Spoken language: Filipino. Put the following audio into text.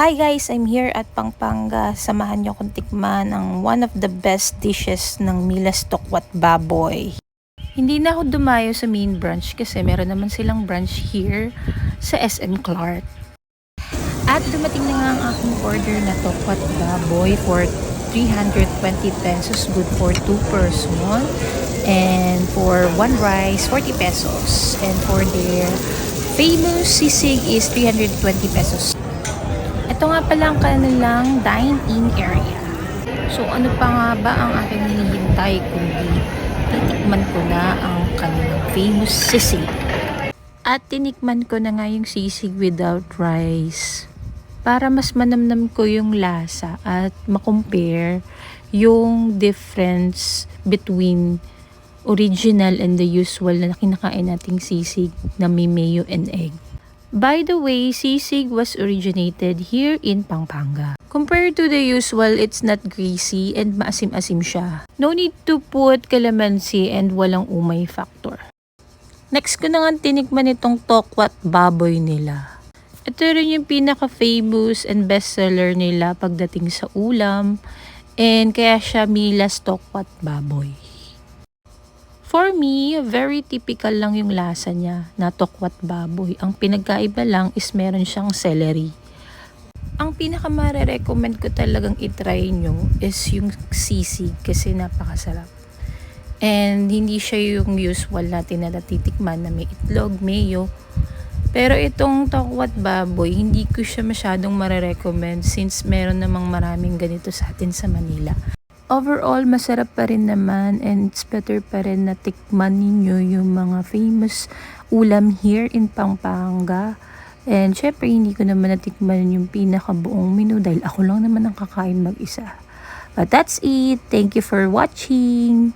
Hi guys, I'm here at Pampanga. Samahan niyo akong tikman ang one of the best dishes ng Mila's Tokwat Baboy. Hindi na ako dumayo sa main branch kasi meron naman silang branch here sa SM Clark. At dumating na nga ang aking order na Tokwat Baboy for 320 pesos, good for 2 person. And for 1 rice, 40 pesos. And for their famous sisig is 320 pesos. Ito nga pala ang kanilang dine-in area. So ano pa nga ba ang aking hinihintay kundi titikman ko na ang kanilang famous sisig. At tinikman ko na nga yung sisig without rice para mas manamnam ko yung lasa at makompare yung difference between original and the usual na kinakain nating sisig na may mayo and egg. By the way, sisig was originated here in Pampanga. Compared to the usual, it's not greasy and maasim-asim siya. No need to put calamansi and walang umay factor. Next ko na nga tinikman itong Tokwat Baboy nila. Ito rin yung pinaka-famous and bestseller nila pagdating sa ulam and kaya siya Mila's Tokwat Baboy. For me, very typical lang yung lasa niya na tokwat baboy. Ang pinagkaiba lang is meron siyang celery. Ang pinaka-recommend ko talagang itry nyo is yung sisig kasi napakasarap. And hindi siya yung usual natin na natitikman na may itlog, mayo. Pero itong tokwat baboy, hindi ko siya masyadong recommend since meron namang maraming ganito sa atin sa Manila. Overall, masarap pa rin naman and it's better pa rin na tikman ninyo yung mga famous ulam here in Pampanga. And syempre, hindi ko naman natikman yung pinakabuong menu dahil ako lang naman ang kakain mag-isa. But that's it. Thank you for watching.